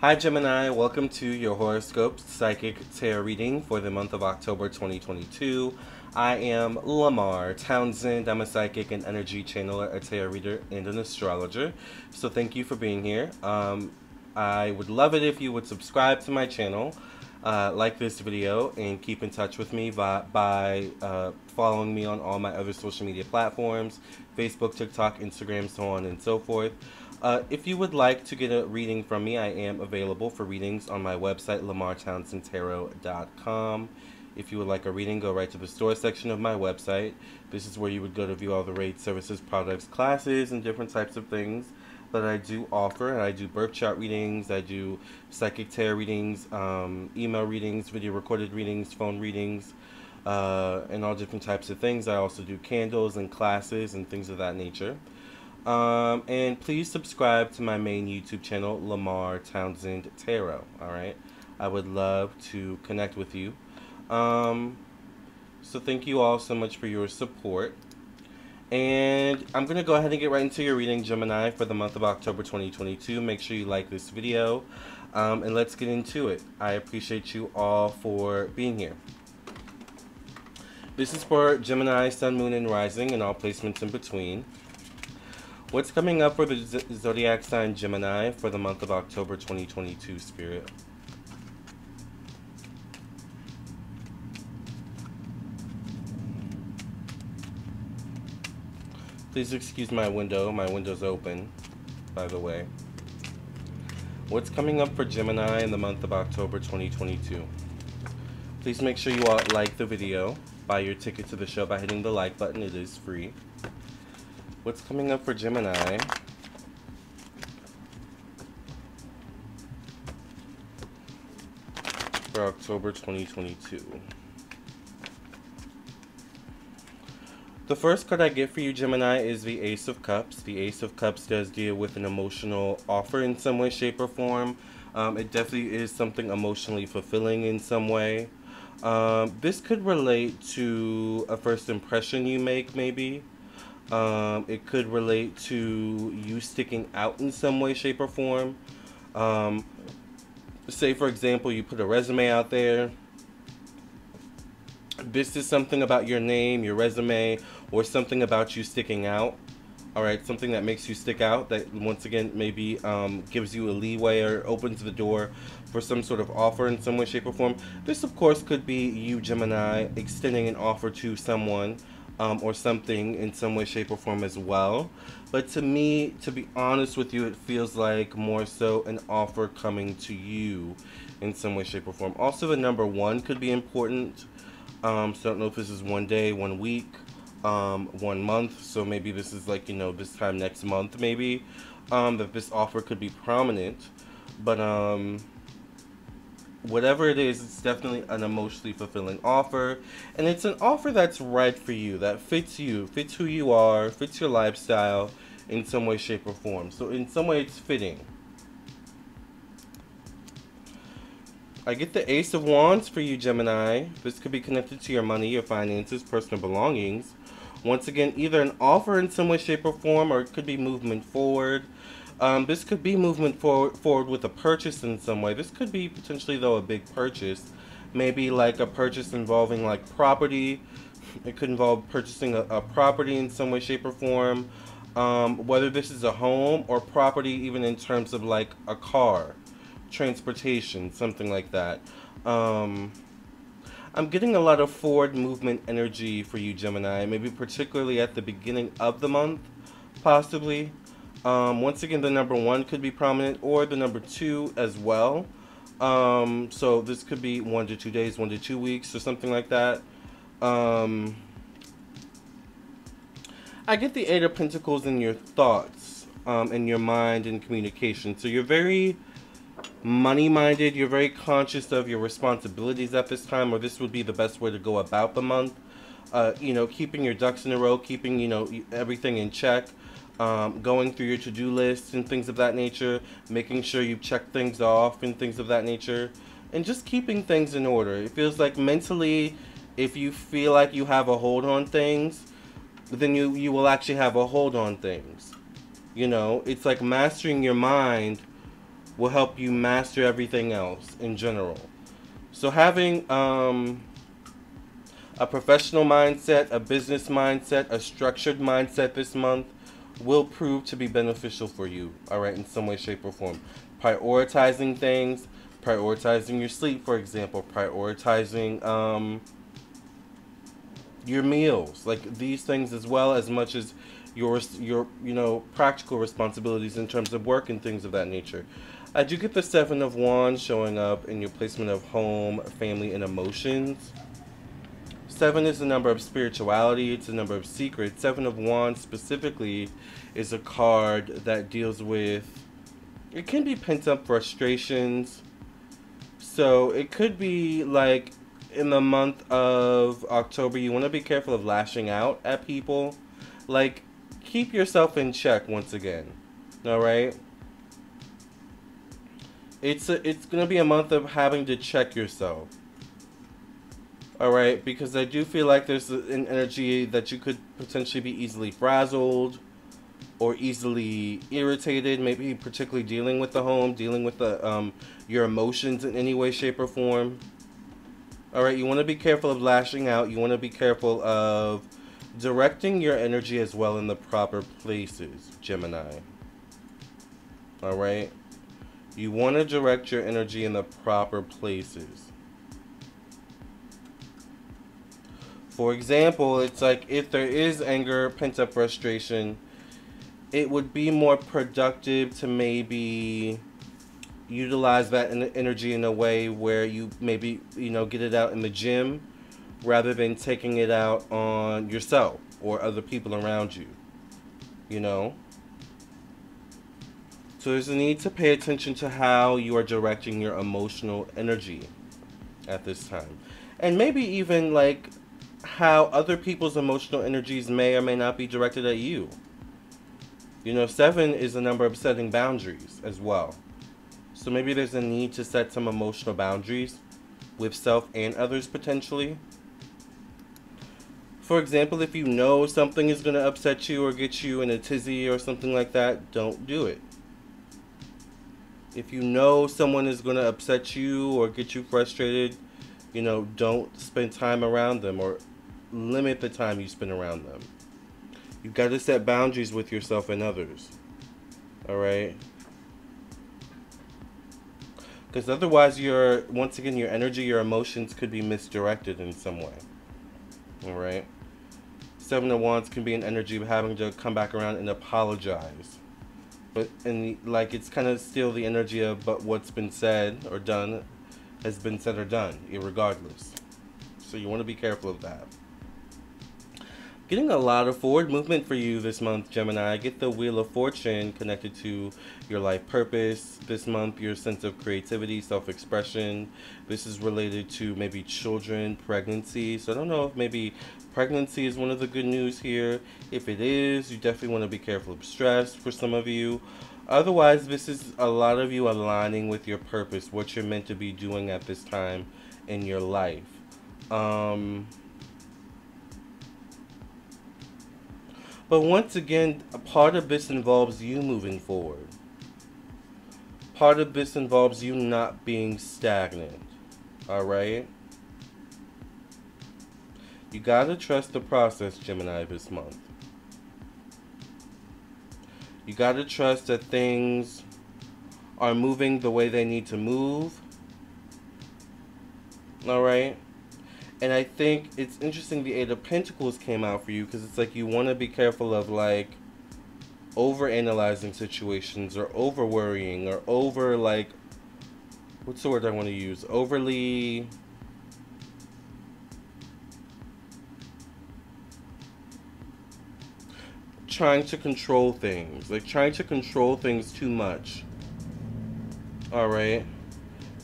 Hi Gemini, welcome to your horoscope psychic tarot reading for the month of October 2022. I am Lamarr Townsend. I'm a psychic and energy channeler, a tarot reader, and an astrologer. So thank you for being here. I would love it if you would subscribe to my channel, like this video, and keep in touch with me by following me on all my other social media platforms, Facebook, TikTok, Instagram, so on and so forth. If you would like to get a reading from me, I am available for readings on my website, lamarrtownsendtarot.com. If you would like a reading, go right to the store section of my website. This is where you would go to view all the rates, services, products, classes, and different types of things that I do offer. And I do birth chart readings, I do psychic tarot readings, email readings, video recorded readings, phone readings, and all different types of things. I also do candles and classes and things of that nature. And please subscribe to my main YouTube channel, Lamarr Townsend Tarot. Alright, I would love to connect with you. So thank you all so much for your support. And I'm going to go ahead and get right into your reading, Gemini, for the month of October 2022. Make sure you like this video, and let's get into it. I appreciate you all for being here. This is for Gemini, Sun, Moon, and Rising, and all placements in between. What's coming up for the zodiac sign Gemini for the month of October 2022, Spirit? Please excuse my window. My window's open, by the way. What's coming up for Gemini in the month of October 2022? Please make sure you all like the video. Buy your ticket to the show by hitting the like button. It is free. What's coming up for Gemini for October 2022? The first card I get for you, Gemini, is the Ace of Cups. The Ace of Cups does deal with an emotional offer in some way, shape, or form. It definitely is something emotionally fulfilling in some way. This could relate to a first impression you make, maybe. It could relate to you sticking out in some way, shape, or form. Say, for example, you put a resume out there. This is something about your name, your resume, or something about you sticking out. Alright, something that makes you stick out, that once again maybe gives you a leeway or opens the door for some sort of offer in some way, shape, or form. This, of course, could be you, Gemini, extending an offer to someone or something in some way, shape, or form as well. But to me, to be honest with you, it feels like more so an offer coming to you in some way, shape, or form. Also, the number 1 could be important. So I don't know if this is 1 day, 1 week, 1 month. So maybe this is like, you know, this time next month maybe, that this offer could be prominent. But whatever it is, it's definitely an emotionally fulfilling offer. And it's an offer that's right for you, that fits you, fits who you are, fits your lifestyle in some way, shape, or form. So in some way it's fitting. I get the Ace of Wands for you, Gemini. This could be connected to your money, your finances, personal belongings. Once again, either an offer in some way, shape, or form, or it could be movement forward. This could be movement forward with a purchase in some way. This could be potentially, though, a big purchase. Maybe like a purchase involving like property. It could involve purchasing a property in some way, shape, or form. Whether this is a home or property, even in terms of like a car, transportation, something like that. I'm getting a lot of forward movement energy for you, Gemini, maybe particularly at the beginning of the month, possibly. Once again, the number 1 could be prominent, or the number 2 as well. So this could be 1 to 2 days, 1 to 2 weeks, or something like that. I get the 8 of Pentacles in your thoughts, in your mind and communication. So you're very money-minded, you're very conscious of your responsibilities at this time, or this would be the best way to go about the month. You know, keeping your ducks in a row, keeping, you know, everything in check, going through your to-do lists and things of that nature, making sure you check things off and things of that nature, and just keeping things in order. It feels like mentally, if you feel like you have a hold on things, then you will actually have a hold on things. You know, it's like mastering your mind will help you master everything else in general. So having a professional mindset, a business mindset, a structured mindset this month will prove to be beneficial for you, all right, in some way, shape, or form. Prioritizing things, prioritizing your sleep, for example, prioritizing your meals, like these things, as well as much as your practical responsibilities in terms of work and things of that nature. I do get the Seven of Wands showing up in your placement of home, family, and emotions. Seven is the number of spirituality. It's a number of secrets. Seven of Wands specifically is a card that deals with, it can be pent up frustrations. So it could be like in the month of October, you want to be careful of lashing out at people. Like, keep yourself in check once again. All right? It's going to be a month of having to check yourself. All right, because I do feel like there's an energy that you could potentially be easily frazzled or easily irritated, maybe particularly dealing with the home, dealing with the your emotions in any way, shape, or form. All right, you want to be careful of lashing out. You want to be careful of directing your energy as well in the proper places, Gemini. All right, you want to direct your energy in the proper places. For example, it's like if there is anger, pent-up frustration, it would be more productive to maybe utilize that energy in a way where you maybe, get it out in the gym rather than taking it out on yourself or other people around you, So there's a need to pay attention to how you are directing your emotional energy at this time. And maybe even like how other people's emotional energies may or may not be directed at you. Seven is the number of setting boundaries as well. So maybe there's a need to set some emotional boundaries with self and others potentially. For example, if you know something is going to upset you or get you in a tizzy or something like that, don't do it. If you know someone is going to upset you or get you frustrated, don't spend time around them or limit the time you spend around them. You've got to set boundaries with yourself and others. All right? Because otherwise, once again, your energy, your emotions could be misdirected in some way. All right? Seven of Wands can be an energy of having to come back around and apologize. It's kind of still the energy of, but what's been said or done has been said or done, irregardless. So you want to be careful of that. Getting a lot of forward movement for you this month, Gemini. Get the Wheel of Fortune connected to your life purpose this month, your sense of creativity, self-expression. This is related to maybe children, pregnancy. So I don't know if maybe pregnancy is one of the good news here. If it is, you definitely want to be careful of stress for some of you. Otherwise, this is a lot of you aligning with your purpose, what you're meant to be doing at this time in your life. But once again, a part of this involves you moving forward. Part of this involves you not being stagnant. Alright? You gotta trust the process, Gemini, this month. You gotta trust that things are moving the way they need to move. Alright? And I think it's interesting the Eight of Pentacles came out for you because it's like you want to be careful of like over-analyzing situations or over-worrying or over like, what's the word I want to use? Overly trying to control things. Like trying to control things too much. Alright?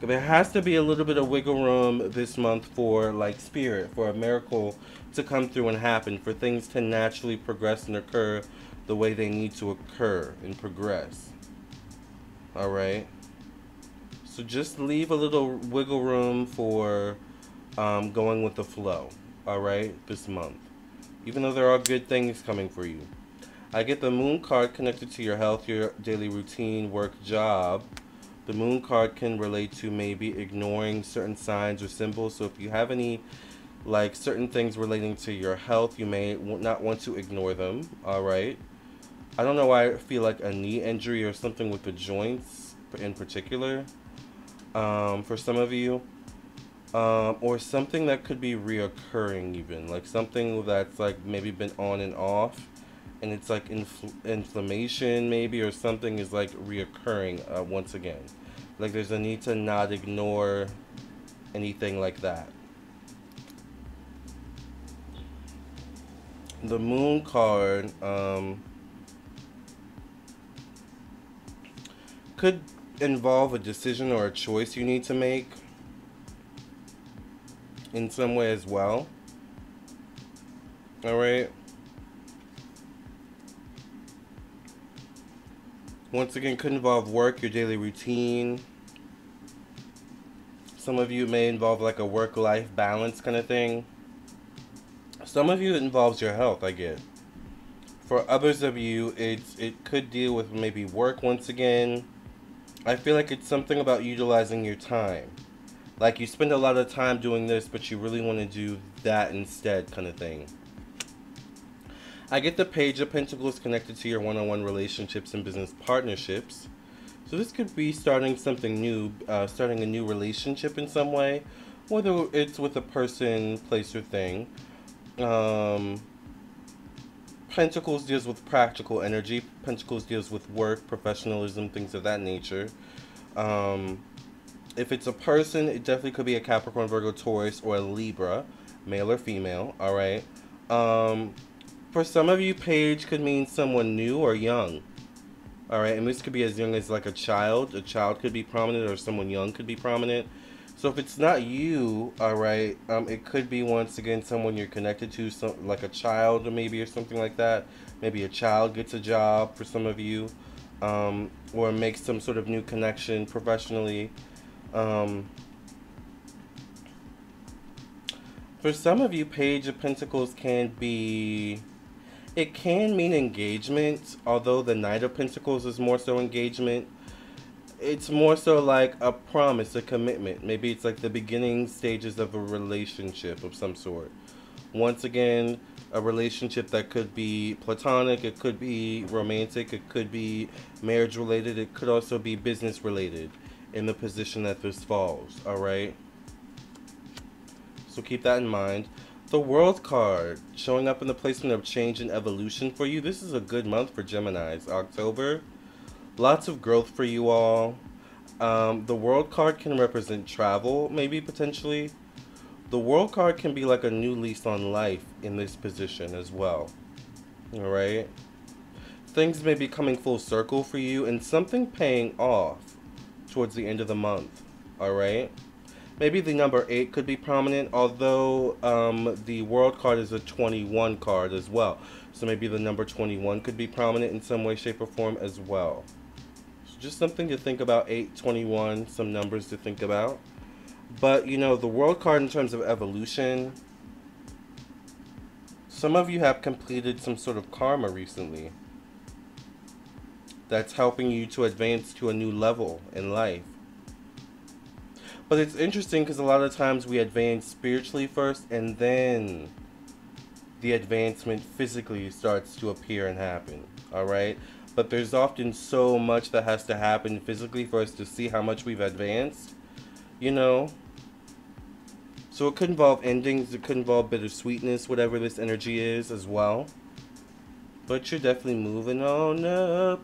There has to be a little bit of wiggle room this month for like spirit, for a miracle to come through and happen, for things to naturally progress and occur the way they need to occur and progress. Alright? So just leave a little wiggle room for going with the flow. Alright? This month. Even though there are good things coming for you. I get the Moon card connected to your health, your daily routine, work, job. The moon card can relate to maybe ignoring certain signs or symbols. So if you have any, like, certain things relating to your health, you may not want to ignore them. All right. I don't know why I feel like a knee injury or something with the joints in particular. For some of you. Or something that could be reoccurring even. Like something that's like maybe been on and off. And it's like inflammation maybe, or something is like reoccurring once again. Like there's a need to not ignore anything like that. The moon card could involve a decision or a choice you need to make in some way as well. Alright. Once again, could involve work, your daily routine. Some of you may involve like a work-life balance kind of thing. Some of you it involves your health, I get. For others of you, it could deal with maybe work once again. I feel like it's something about utilizing your time. Like you spend a lot of time doing this, but you really want to do that instead kind of thing. I get the Page of Pentacles connected to your one-on-one relationships and business partnerships. So this could be starting something new, starting a new relationship in some way. Whether it's with a person, place, or thing. Pentacles deals with practical energy. Pentacles deals with work, professionalism, things of that nature. If it's a person, it definitely could be a Capricorn, Virgo, Taurus, or a Libra, male or female, alright? For some of you, Page could mean someone new or young, alright? And this could be as young as like a child. A child could be prominent, or someone young could be prominent. So if it's not you, alright, it could be once again someone you're connected to, like a child or maybe, or something like that. Maybe a child gets a job for some of you, or makes some sort of new connection professionally. For some of you, Page of Pentacles can be, it can mean engagement, although the Knight of Pentacles is more so engagement. It's more so like a promise, a commitment. Maybe it's like the beginning stages of a relationship of some sort. Once again, a relationship that could be platonic, it could be romantic, it could be marriage related, it could also be business related in the position that this falls, alright? So keep that in mind. The World card, showing up in the placement of change and evolution for you. This is a good month for Geminis. October. Lots of growth for you all. The World card can represent travel, maybe, potentially. The World card can be like a new lease on life in this position as well. Alright? Things may be coming full circle for you, and something paying off towards the end of the month. Alright? Maybe the number 8 could be prominent, although the World card is a 21 card as well. So maybe the number 21 could be prominent in some way, shape, or form as well. So just something to think about, 8, 21, some numbers to think about. But, you know, the World card in terms of evolution, some of you have completed some sort of karma recently that's helping you to advance to a new level in life. But it's interesting because a lot of times we advance spiritually first, and then the advancement physically starts to appear and happen, alright? But there's often so much that has to happen physically for us to see how much we've advanced, you know? So it could involve endings, it could involve bittersweetness, whatever this energy is as well. But you're definitely moving on up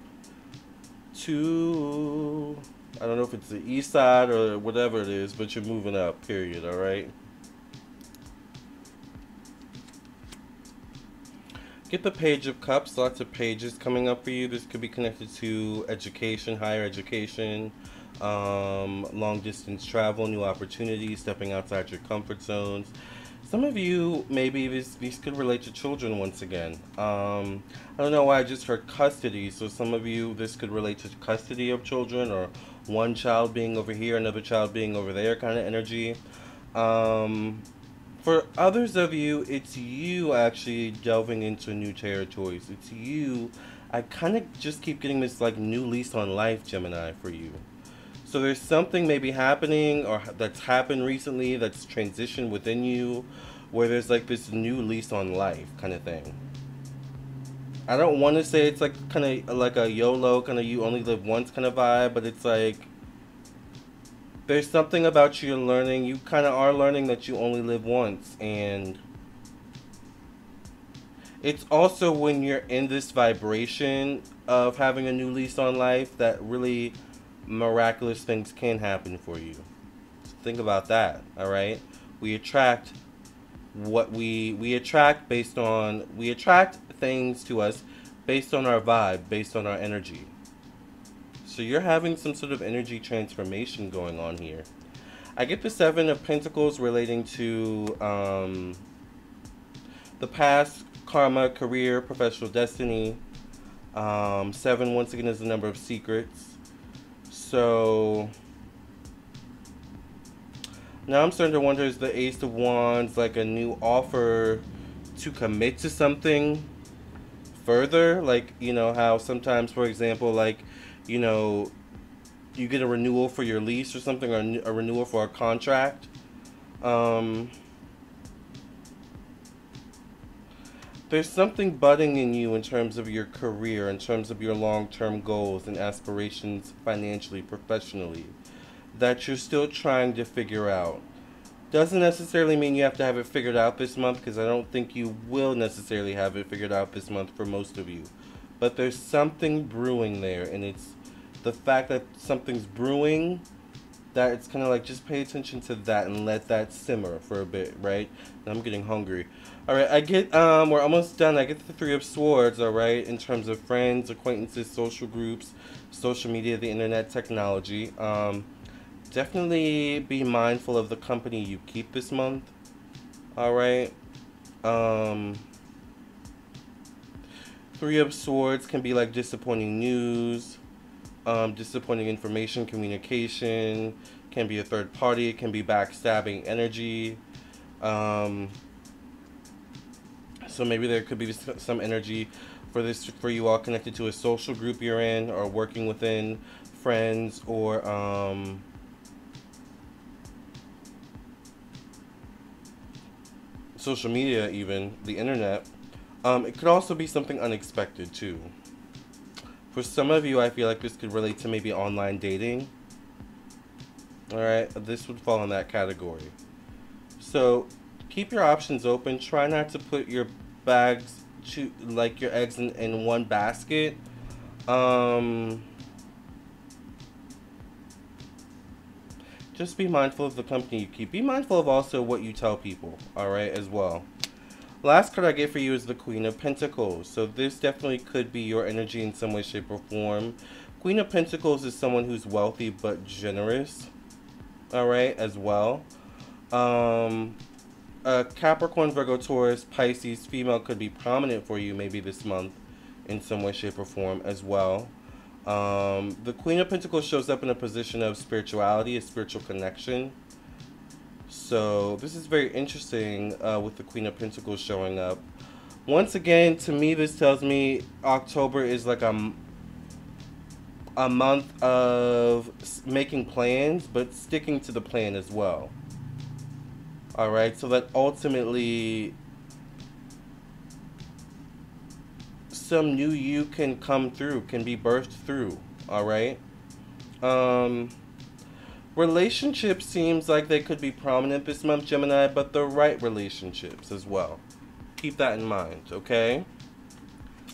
to, I don't know if it's the east side or whatever it is, but you're moving up, period, alright? Get the Page of Cups, lots of pages coming up for you. This could be connected to education, higher education, long distance travel, new opportunities, stepping outside your comfort zones. Some of you, maybe these could relate to children once again. I don't know why I just heard custody, so some of you, this could relate to custody of children, or one child being over here, another child being over there kind of energy. For others of you, it's you actually delving into new territories. It's you. I kind of just keep getting this like new lease on life, Gemini, for you. So there's something maybe happening or that's happened recently that's transitioned within you where there's like this new lease on life kind of thing. I don't want to say it's like kind of like a YOLO, kind of you only live once kind of vibe, but it's like there's something about you learning. You kind of are learning that you only live once. And it's also when you're in this vibration of having a new lease on life that really miraculous things can happen for you. So think about that, all right? We attract what we attract based on, we attract things to us based on our vibe, based on our energy. So you're having some sort of energy transformation going on here. I get the Seven of Pentacles relating to the past, karma, career, professional destiny. Seven, once again, is the number of secrets. So now I'm starting to wonder, is the Ace of Wands like a new offer to commit to something further? Like, you know, how sometimes, for example, like, you know, you get a renewal for your lease or something, or a renewal for a contract. There's something budding in you in terms of your career, in terms of your long-term goals and aspirations financially, professionally, that you're still trying to figure out. Doesn't necessarily mean you have to have it figured out this month, because I don't think you will necessarily have it figured out this month for most of you. But there's something brewing there, and it's the fact that something's brewing, that it's kind of like, just pay attention to that and let that simmer for a bit, right? And I'm getting hungry. Alright, I get, we're almost done. I get the Three of Swords, alright, in terms of friends, acquaintances, social groups, social media, the internet, technology. Definitely be mindful of the company you keep this month, alright? Three of Swords can be like disappointing news, disappointing information, communication, can be a third party, it can be backstabbing energy. So maybe there could be some energy for this, for you all connected to a social group you're in, or working within, friends, or social media, even the internet. It could also be something unexpected too. For some of you, I feel like this could relate to maybe online dating. Alright, this would fall in that category. So keep your options open. Try not to put your bags, like your eggs in one basket. Just be mindful of the company you keep. Be mindful of also what you tell people, alright, as well. Last card I get for you is the Queen of Pentacles. So this definitely could be your energy in some way, shape, or form. Queen of Pentacles is someone who's wealthy but generous, alright, as well. Capricorn, Virgo, Taurus, Pisces, female could be prominent for you maybe this month in some way, shape, or form as well. The Queen of Pentacles shows up in a position of spirituality, a spiritual connection. So this is very interesting with the Queen of Pentacles showing up. Once again, to me, this tells me October is like a month of making plans, but sticking to the plan as well. Alright, so that ultimately some new you can come through, can be birthed through. Alright? Relationships seems like they could be prominent this month, Gemini, but the right relationships as well. Keep that in mind, okay?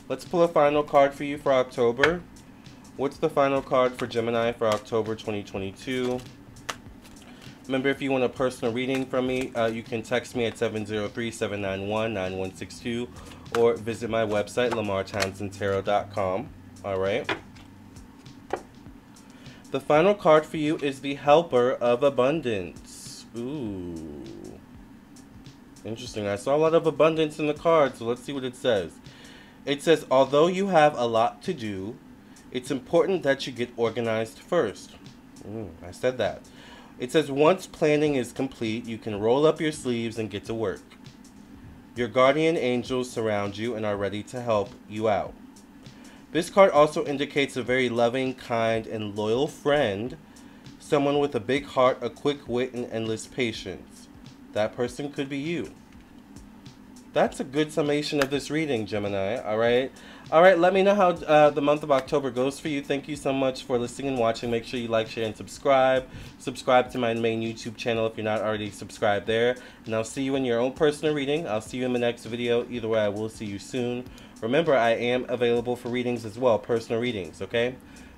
Let's pull a final card for you for October. What's the final card for Gemini for October 2022? Remember, if you want a personal reading from me, you can text me at 703-791-9162 or visit my website, lamarrtownsendtarot.com. Alright? The final card for you is the Helper of Abundance. Ooh. Interesting. I saw a lot of abundance in the card, so let's see what it says. It says, although you have a lot to do, it's important that you get organized first. I said that. It says, once planning is complete, you can roll up your sleeves and get to work. Your guardian angels surround you and are ready to help you out. This card also indicates a very loving, kind, and loyal friend Someone with a big heart, a quick wit, and endless patience. That person could be you. That's a good summation of this reading, Gemini. All right. All right. Let me know how the month of October goes for you. Thank you so much for listening and watching. Make sure you like, share, and subscribe. Subscribe to my main YouTube channel if you're not already subscribed there. And I'll see you in your own personal reading. I'll see you in the next video. Either way, I will see you soon. Remember, I am available for readings as well, personal readings, okay?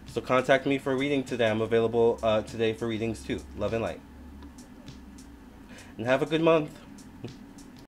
So contact me for a reading today. I'm available today for readings too. Love and light. And have a good month.